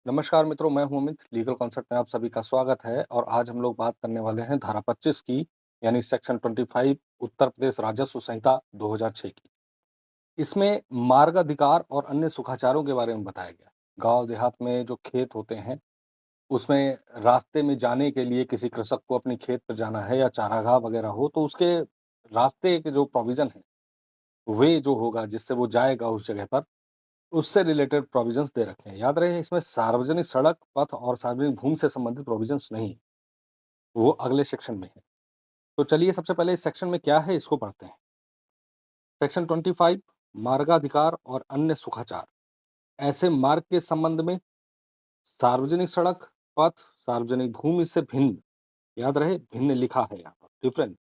नमस्कार मित्रों, मैं हूं अमित। लीगल कॉन्सेप्ट में आप सभी का स्वागत है और आज हम लोग बात करने वाले हैं धारा 25 की, यानी सेक्शन 25 उत्तर प्रदेश राजस्व संहिता 2006 की। इसमें मार्ग अधिकार और अन्य सुखाचारों के बारे में बताया गया। गांव देहात में जो खेत होते हैं, उसमें रास्ते में जाने के लिए किसी कृषक को अपनी खेत पर जाना है या चारागाह वगैरह हो, तो उसके रास्ते के जो प्रोविजन है, वे जो होगा जिससे वो जाएगा उस जगह पर, उससे रिलेटेड प्रोविजंस दे रखे हैं। याद रहे, इसमें सार्वजनिक सड़क, पथ और सार्वजनिक भूमि से संबंधित प्रोविजंस नहीं, वो अगले सेक्शन में है। तो चलिए सबसे पहले इस सेक्शन में क्या है इसको पढ़ते हैं। सेक्शन 25 मार्गाधिकार और अन्य सुखाचार। ऐसे मार्ग के संबंध में सार्वजनिक सड़क, पथ, सार्वजनिक भूमि से भिन्न, याद रहे भिन्न लिखा है यहाँ पर, डिफरेंट,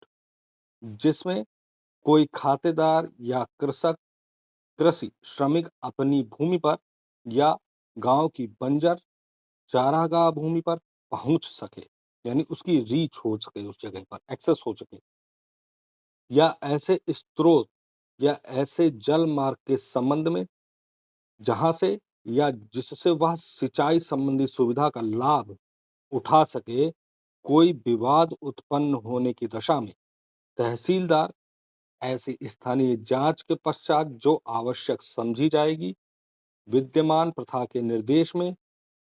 जिसमें कोई खातेदार या कृषक कृषि श्रमिक अपनी भूमि पर या गांव की बंजर चारागाह भूमि पर पहुंच सके, यानी उसकी रीच हो सके, उस जगह पर एक्सेस हो सके, या ऐसे स्रोत या ऐसे जल मार्ग के संबंध में जहां से या जिससे वह सिंचाई संबंधी सुविधा का लाभ उठा सके, कोई विवाद उत्पन्न होने की दशा में तहसीलदार ऐसी स्थानीय जांच के पश्चात जो आवश्यक समझी जाएगी, विद्यमान प्रथा के निर्देश में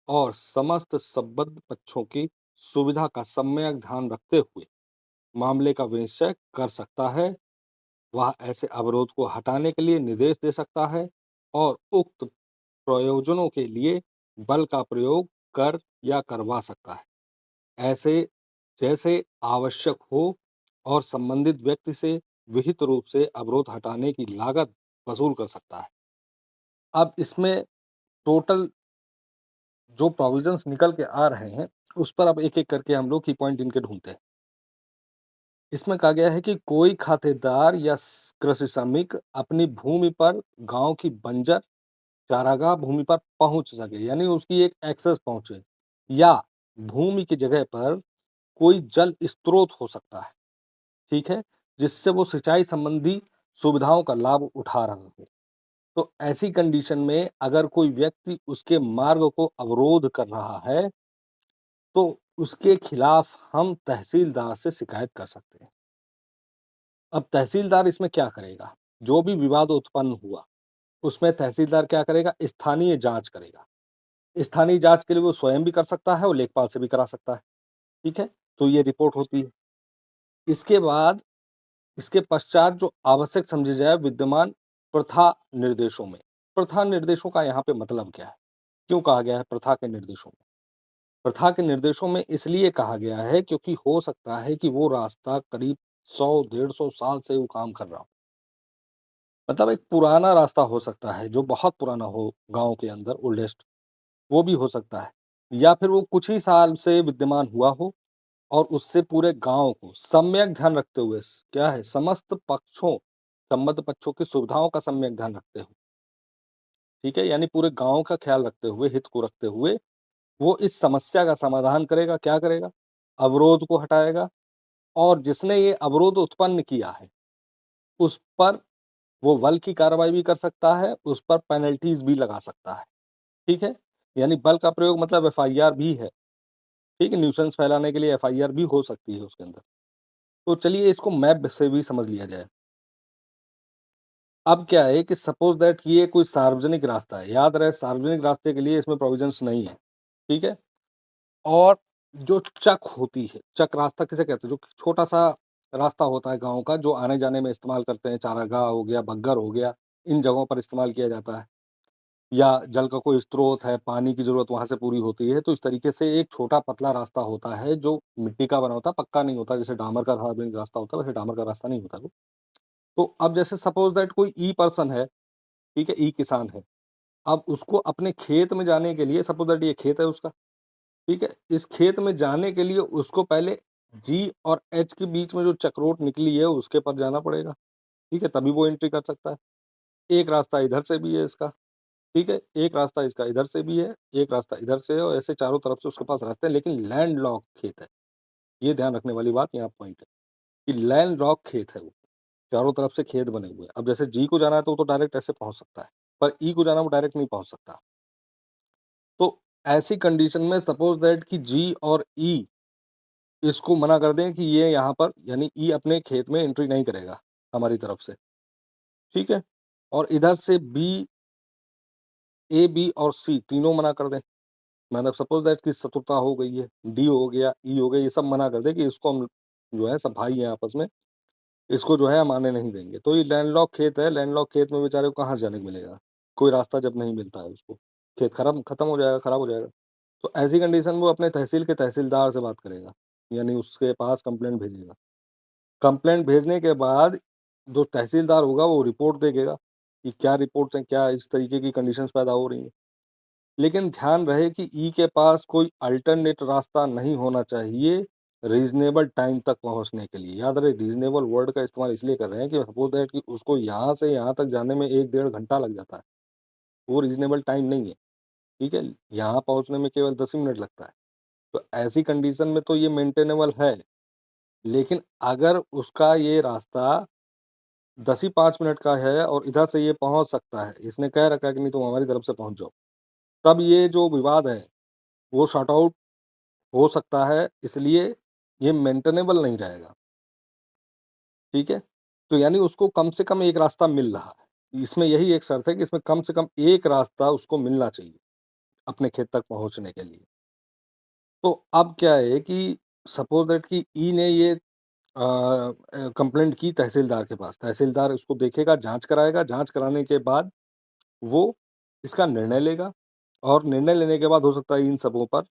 और समस्त संबद्ध पक्षों की सुविधा का सम्यक ध्यान रखते हुए मामले का निश्चय कर सकता है। वह ऐसे अवरोध को हटाने के लिए निर्देश दे सकता है और उक्त प्रयोजनों के लिए बल का प्रयोग कर या करवा सकता है, ऐसे जैसे आवश्यक हो, और संबंधित व्यक्ति से विहित रूप से अवरोध हटाने की लागत वसूल कर सकता है। अब इसमें टोटल जो प्रोविजंस निकल के आ रहे हैं, उस पर अब एक-एक करके हम लोग की पॉइंट इनके ढूंढते हैं। इसमें कहा गया है कि कोई खातेदार या कृषि श्रमिक अपनी भूमि पर गांव की बंजर चारागाह भूमि पर पहुंच सके, यानी उसकी एक एक्सेस पहुंचे, या भूमि की जगह पर कोई जल स्रोत हो सकता है, ठीक है, जिससे वो सिंचाई संबंधी सुविधाओं का लाभ उठा रहा हो। तो ऐसी कंडीशन में अगर कोई व्यक्ति उसके मार्ग को अवरोध कर रहा है, तो उसके खिलाफ हम तहसीलदार से शिकायत कर सकते हैं। अब तहसीलदार इसमें क्या करेगा? जो भी विवाद उत्पन्न हुआ, उसमें तहसीलदार क्या करेगा? स्थानीय जाँच करेगा। स्थानीय जाँच के लिए वो स्वयं भी कर सकता है और लेखपाल से भी करा सकता है, ठीक है? तो ये रिपोर्ट होती है। इसके बाद इसके पश्चात जो आवश्यक समझी जाए विद्यमान प्रथा निर्देशों में। प्रथा निर्देशों का यहाँ पे मतलब क्या है? क्यों कहा गया है प्रथा के निर्देशों में? प्रथा के निर्देशों में इसलिए कहा गया है क्योंकि हो सकता है कि वो रास्ता करीब 100 150 साल से वो काम कर रहा हो। मतलब एक पुराना रास्ता हो सकता है, जो बहुत पुराना हो गाँव के अंदर, ओल्डेस्ट, वो भी हो सकता है। या फिर वो कुछ ही साल से विद्यमान हुआ हो और उससे पूरे गाँव को सम्यक ध्यान रखते हुए क्या है, समस्त पक्षों, संबद्ध पक्षों की सुविधाओं का सम्यक ध्यान रखते हुए, ठीक है? यानी पूरे गाँव का ख्याल रखते हुए, हित को रखते हुए, वो इस समस्या का समाधान करेगा, क्या करेगा? अवरोध को हटाएगा, और जिसने ये अवरोध उत्पन्न किया है, उस पर वो बल की कार्रवाई भी कर सकता है, उस पर पेनल्टीज़ भी लगा सकता है, ठीक है? यानी बल का प्रयोग मतलब एफआईआर भी है, ठीक है? न्यूसेंस फैलाने के लिए एफआईआर भी हो सकती है उसके अंदर। तो चलिए इसको मैप से भी समझ लिया जाए। अब क्या है कि सपोज़ दैट ये कोई सार्वजनिक रास्ता है, याद रहे सार्वजनिक रास्ते के लिए इसमें प्रोविज़न्स नहीं है, ठीक है? और जो चक होती है, चक रास्ता किसे कहते हैं? जो छोटा-सा रास्ता होता है गाँव का, जो आने-जाने में इस्तेमाल करते हैं, चारागाह हो गया, बग्गर हो गया, इन जगहों पर इस्तेमाल किया जाता है। या जल का कोई स्रोत है, पानी की ज़रूरत वहाँ से पूरी होती है, तो इस तरीके से एक छोटा पतला रास्ता होता है जो मिट्टी का बना होता है, पक्का नहीं होता, जैसे डामर का सार्वजनिक रास्ता होता है, वैसे डामर का रास्ता नहीं होता वो। तो अब जैसे सपोज़ दैट कोई ई पर्सन है, ठीक है? ई किसान है। अब उसको अपने खेत में जाने के लिए, सपोज़ दैट ये खेत है उसका, ठीक है? इस खेत में जाने के लिए उसको पहले जी और एच के बीच में जो चक्रोट निकली है, उसके पर जाना पड़ेगा, ठीक है? तभी वो एंट्री कर सकता है। एक रास्ता इधर से भी है इसका, ठीक है? एक रास्ता इसका इधर से भी है, एक रास्ता इधर से है, और ऐसे चारों तरफ से उसके पास रास्ते हैं, लेकिन लैंडलॉक खेत है। ये ध्यान रखने वाली बात यहाँ पॉइंट है कि लैंडलॉक खेत है वो, चारों तरफ से खेत बने हुए हैं। अब जैसे जी को जाना है तो वो तो डायरेक्ट ऐसे पहुँच सकता है, पर ई को जाना वो डायरेक्ट नहीं पहुँच सकता। तो ऐसी कंडीशन में सपोज दैट कि जी और ई इसको मना कर दें कि ये यहाँ पर यानी ई अपने खेत में एंट्री नहीं करेगा हमारी तरफ से, ठीक है? और इधर से बी, ए, बी और सी तीनों मना कर दें। मतलब सपोज दैट कि शत्रुता हो गई है, डी हो गया, ई हो गया, ये सब मना कर दें कि इसको हम जो है सब भाई हैं आपस में, इसको जो है हम आने नहीं देंगे। तो ये लैंडलॉक खेत है, लैंडलॉक खेत में बेचारे को कहाँ से जाने को मिलेगा? कोई रास्ता जब नहीं मिलता है उसको, खेत खत्म हो जाएगा, खराब हो जाएगा। तो ऐसी कंडीशन में वो अपने तहसील के तहसीलदार से बात करेगा, यानी उसके पास कंप्लेंट भेजेगा। कंप्लेंट भेजने के बाद जो तहसीलदार होगा वो रिपोर्ट देगा कि क्या रिपोर्ट्स हैं, क्या इस तरीके की कंडीशंस पैदा हो रही हैं। लेकिन ध्यान रहे कि ई के पास कोई अल्टरनेट रास्ता नहीं होना चाहिए रीज़नेबल टाइम तक पहुँचने के लिए। याद रहे रीज़नेबल वर्ड का इस्तेमाल इसलिए कर रहे हैं कि सपोज़ दैट कि उसको यहाँ से यहाँ तक जाने में 1 डेढ़ घंटा लग जाता है। वो रीज़नेबल टाइम नहीं है, ठीक है? यहाँ पहुँचने में केवल 10 ही मिनट लगता है। तो ऐसी कंडीशन में तो ये मेंटेनेबल है, लेकिन अगर उसका ये रास्ता 10 ही 5 मिनट का है और इधर से ये पहुँच सकता है, इसने कह रखा है कि नहीं तुम हमारी तरफ से पहुँच जाओ, तब ये जो विवाद है, वो सॉर्ट आउट हो सकता है, इसलिए ये मेंटेनेबल नहीं रहेगा, ठीक है? तो यानी उसको कम से कम एक रास्ता मिल रहा है। इसमें यही एक शर्त है कि इसमें कम से कम एक रास्ता उसको मिलना चाहिए, अपने खेत तक पहुँचने के लिए। तो अब क्या है कि सपोज़ दैट कि ई ने ये कंप्लेंट की तहसीलदार के पास, तहसीलदार इसको देखेगा, जाँच कराएगा, जाँच कराने के बाद वो इसका निर्णय लेगा और निर्णय लेने के बाद हो सकता है इन सबों पर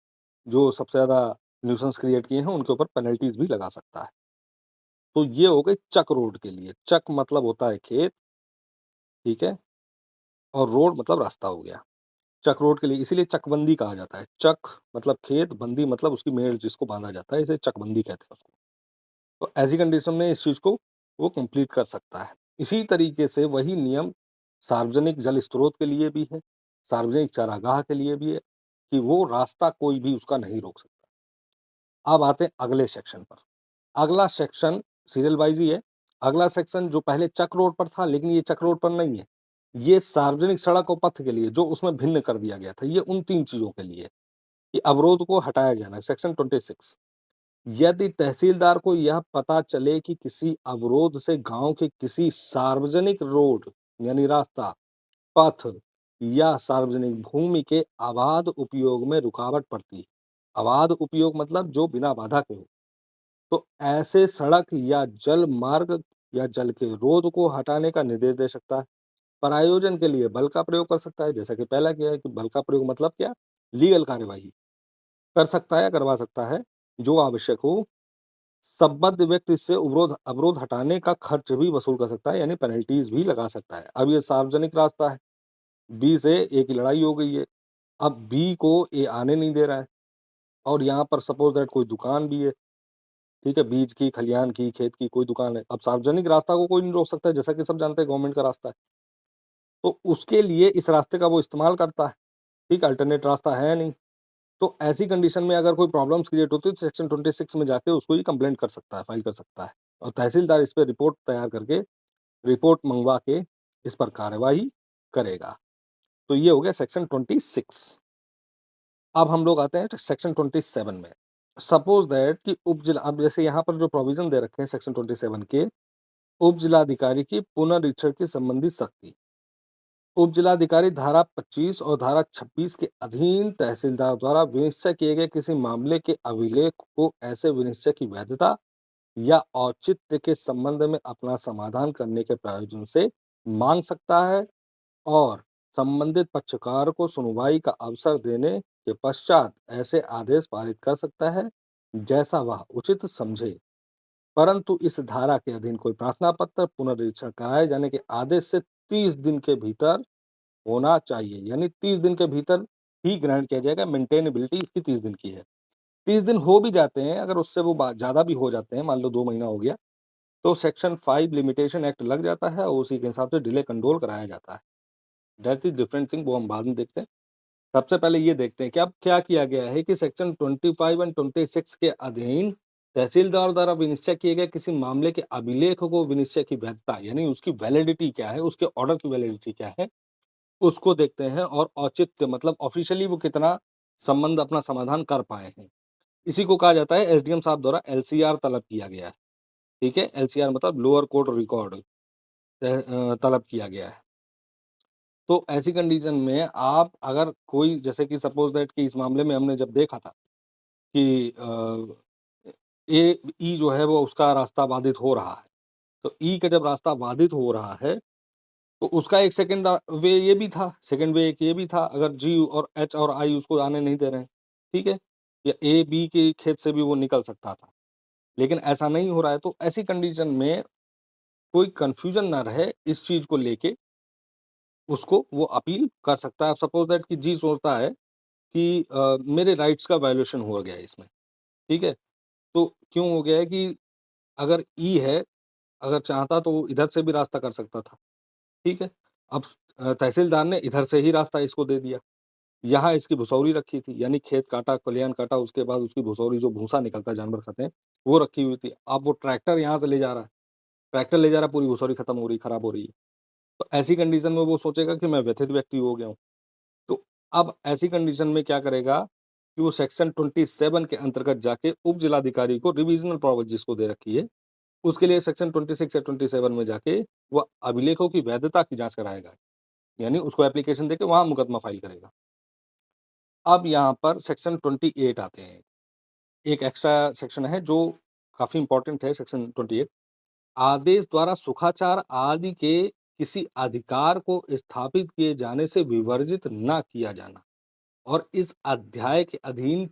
जो सबसे ज़्यादा न्यूसेंस क्रिएट किए हैं, उनके ऊपर पेनल्टीज़ भी लगा सकता है। तो ये हो गई चक रोड के लिए। चक मतलब होता है खेत, ठीक है? और रोड मतलब रास्ता हो गया। चक रोड के लिए इसीलिए चकबंदी कहा जाता है। चक मतलब खेत, बंदी मतलब उसकी मेड़ जिसको बाँधा जाता है, इसे चकबंदी कहते हैं उसको। तो ऐसी कंडीशन में इस चीज़ को वो कंप्लीट कर सकता है। इसी तरीके से वही नियम सार्वजनिक जल स्रोत के लिए भी है, सार्वजनिक चारागाह के लिए भी है कि वो रास्ता कोई भी उसका नहीं रोक सकता। अब आते हैं अगले सेक्शन पर। अगला सेक्शन सीरियल वाइज़ ही है। अगला सेक्शन जो पहले चक रोड पर था लेकिन ये चक रोड पर नहीं है। ये सार्वजनिक सड़क और पथ के लिए जो उसमें भिन्न कर दिया गया था। ये उन 3 चीज़ों के लिए कि अवरोध को हटाया जाना है। सेक्शन 26 यदि तहसीलदार को यह पता चले कि किसी अवरोध से गाँव के किसी सार्वजनिक रोड यानी रास्ता, पथ या सार्वजनिक भूमि के अबाध उपयोग में रुकावट पड़ती है। अबाध उपयोग मतलब जो बिना बाधा के हो। तो ऐसे सड़क या जल मार्ग या जल के रोध को हटाने का निर्देश दे सकता है। प्रायोजन के लिए बल का प्रयोग कर सकता है, जैसा कि पहला किया है कि बल का प्रयोग मतलब क्या? लीगल कार्यवाही कर सकता है या करवा सकता है, जो आवश्यक हो। संबद्ध व्यक्ति से अवरोध अवरोध हटाने का खर्च भी वसूल कर सकता है, यानी पेनल्टीज़ भी लगा सकता है। अब ये सार्वजनिक रास्ता है, बी से ए की लड़ाई हो गई है। अब बी को ए आने नहीं दे रहा है और यहाँ पर सपोज़ दैट कोई दुकान भी है। ठीक है, बीज की, खलिहान की, खेत की कोई दुकान है। अब सार्वजनिक रास्ता को कोई नहीं रोक सकता है, जैसा कि सब जानते हैं गवर्नमेंट का रास्ता है। तो उसके लिए इस रास्ते का वो इस्तेमाल करता है, ठीक है, अल्टरनेट रास्ता है नहीं। तो ऐसी कंडीशन में अगर कोई प्रॉब्लम्स क्रिएट होती है तो सेक्शन 26 में जाके उसको ये कंप्लेंट कर सकता है, फाइल कर सकता है और तहसीलदार इस पे रिपोर्ट तैयार करके, रिपोर्ट मँगवा के इस पर कार्यवाही करेगा। तो ये हो गया सेक्शन 26। अब हम लोग आते हैं सेक्शन 27 में। सपोज़ दैट कि उपजिला अब जैसे यहाँ पर जो प्रोविज़न दे रखे हैं सेक्शन 27 के उपजिलाधिकारी की पुनरीक्षण की संबंधित सख्ती। उपजिलाधिकारी धारा 25 और धारा 26 के अधीन तहसीलदार द्वारा विनिश्चय किए गए किसी मामले के अभिलेख को ऐसे विनिश्चय की वैधता या औचित्य के संबंध में अपना समाधान करने के प्रयोजन से मांग सकता है और संबंधित पक्षकार को सुनवाई का अवसर देने के पश्चात ऐसे आदेश पारित कर सकता है जैसा वह उचित समझे। परंतु इस धारा के अधीन कोई प्रार्थना पत्र पुनरीक्षण कराए जाने के आदेश से 30 दिन के भीतर होना चाहिए, यानी 30 दिन के भीतर ही ग्रहण किया जाएगा। मेंटेनेबिलिटी इसकी 30 दिन की है। 30 दिन हो भी जाते हैं, अगर उससे वो ज़्यादा भी हो जाते हैं, मान लो 2 महीना हो गया, तो सेक्शन 5 लिमिटेशन एक्ट लग जाता है और उसी के हिसाब से डिले कंट्रोल कराया जाता है। दैट इज़ डिफरेंट थिंग, वो हम बाद में देखते हैं। सबसे पहले ये देखते हैं कि अब क्या किया गया है कि सेक्शन 25 एंड 26 के अधीन तहसीलदार द्वारा विनिश्चय किए गए किसी मामले के अभिलेख को विनिश्चय की वैधता यानी उसकी वैलिडिटी क्या है, उसके ऑर्डर की वैलिडिटी क्या है, उसको देखते हैं और औचित्य मतलब ऑफिशियली वो कितना संबंध अपना समाधान कर पाए हैं। इसी को कहा जाता है एसडीएम साहब द्वारा एलसीआर तलब किया गया है, ठीक है? एलसीआर मतलब लोअर कोर्ट रिकॉर्ड तलब किया गया है। तो ऐसी कंडीशन में आप अगर कोई जैसे कि सपोज़ दैट कि इस मामले में हमने जब देखा था कि ई जो है वो उसका रास्ता बाधित हो रहा है। तो ई का जब रास्ता बाधित हो रहा है, तो उसका एक सेकंड वे ये भी था, सेकंड वे एक ये भी था अगर जी और एच और आई उसको आने नहीं दे रहे हैं, ठीक है? या ए, बी के खेत से भी वो निकल सकता था। लेकिन ऐसा नहीं हो रहा है, तो ऐसी कंडीशन में कोई कन्फ्यूज़न ना रहे इस चीज़ को लेके, उसको वो अपील कर सकता है। सपोज़ दैट कि जी सोचता है कि मेरे राइट्स का वायलेशन हो गया है इसमें, ठीक है? तो क्यों हो गया है कि अगर ई है, अगर चाहता तो वो इधर से भी रास्ता कर सकता था, ठीक है? अब तहसीलदार ने इधर से ही रास्ता इसको दे दिया। यहाँ इसकी भुसौरी रखी थी, यानी खेत काटा, खलिहान काटा, उसके बाद उसकी भुसौरी जो भूसा निकलता है, जानवर खाते हैं, वो रखी हुई थी। अब वो ट्रैक्टर यहाँ से ले जा रहा है, ट्रैक्टर ले जा रहा है, पूरी भुसौरी खत्म हो रही, खराब हो रही है। तो ऐसी कंडीशन में वो सोचेगा कि मैं व्यथित व्यक्ति हो गया हूँ। तो अब ऐसी कंडीशन में क्या करेगा कि वो सेक्शन 27 के अंतर्गत जाके उप जिलाधिकारी को रिविजनल पावर जिसको दे रखी है, उसके लिए सेक्शन 26 या 27 में जाके वो अभिलेखों की वैधता की जाँच कराएगा। यानी उसको एप्लीकेशन देके वहाँ मुकदमा फाइल करेगा। अब यहाँ पर सेक्शन 28 आते हैं। एक एक्स्ट्रा सेक्शन है जो काफ़ी इम्पोर्टेंट है सेक्शन 28। आदेश द्वारा सुखाचार आदि के किसी अधिकार को स्थापित किए जाने से विवर्जित न किया जाना और इस अध्याय के अधीन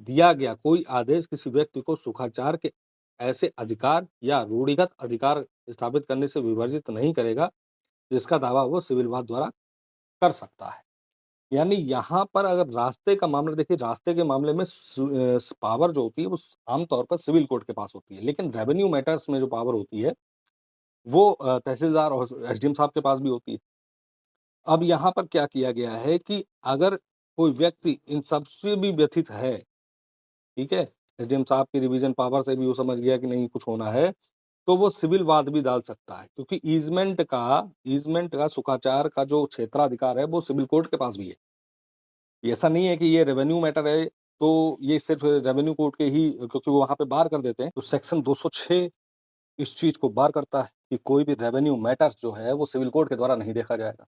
दिया गया कोई आदेश किसी व्यक्ति को सुखाचार के ऐसे अधिकार या रूढ़िगत अधिकार स्थापित करने से विवर्जित नहीं करेगा जिसका दावा वो सिविल वाद द्वारा कर सकता है। यानी यहाँ पर अगर रास्ते का मामला देखिए, रास्ते के मामले में पावर जो होती है वो आम तौर पर सिविल कोर्ट के पास होती है, लेकिन रेवेन्यू मैटर्स में जो पावर होती है वो तहसीलदार और एसडीएम साहब के पास भी होती है। अब यहाँ पर क्या किया गया है कि अगर कोई व्यक्ति इन सब से भी व्यथित है, ठीक है? एसडीएम साहब की रिवीजन पावर से भी वो समझ गया कि नहीं कुछ होना है, तो वो सिविल वाद भी डाल सकता है क्योंकि ईज़मेंट का सुखाचार का जो क्षेत्राधिकार है वो सिविल कोर्ट के पास भी है। ऐसा नहीं है कि ये रेवेन्यू मैटर है, तो ये सिर्फ़ रेवेन्यू कोर्ट के ही क्योंकि वो वहाँ पे बार कर देते हैं, तो सेक्शन 206 इस चीज़ को बार करता है कि कोई भी रेवेन्यू मैटर्स जो है वो सिविल कोर्ट के द्वारा नहीं देखा जाएगा।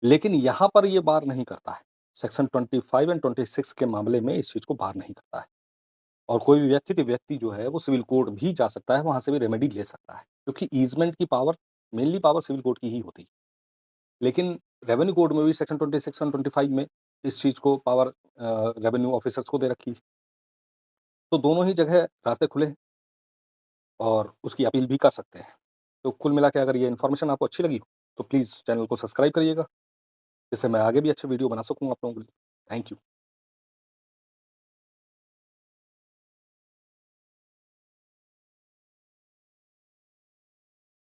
लेकिन यहाँ पर ये बार नहीं करता है। सेक्शन 25 एंड 26 के मामले में इस चीज़ को बार नहीं करता है और कोई भी व्यक्ति जो है वो सिविल कोर्ट भी जा सकता है, वहाँ से भी रेमेडी ले सकता है क्योंकि ईज़मेंट की power mainly power civil court की ही होती है। लेकिन रेवेन्यू कोड में भी सेक्शन 26 और 25 में इस चीज़ को पावर रेवेन्यू ऑफिसर्स को दे रखी है। तो दोनों ही जगह रास्ते खुले हैं और उसकी अपील भी कर सकते हैं। तो कुल मिला के अगर ये इन्फॉर्मेशन आपको अच्छी लगी हो, तो प्लीज़ चैनल को सब्सक्राइब करिएगा, जिससे मैं आगे भी अच्छे वीडियो बना सकूँ आप लोगों के लिए। Thank you.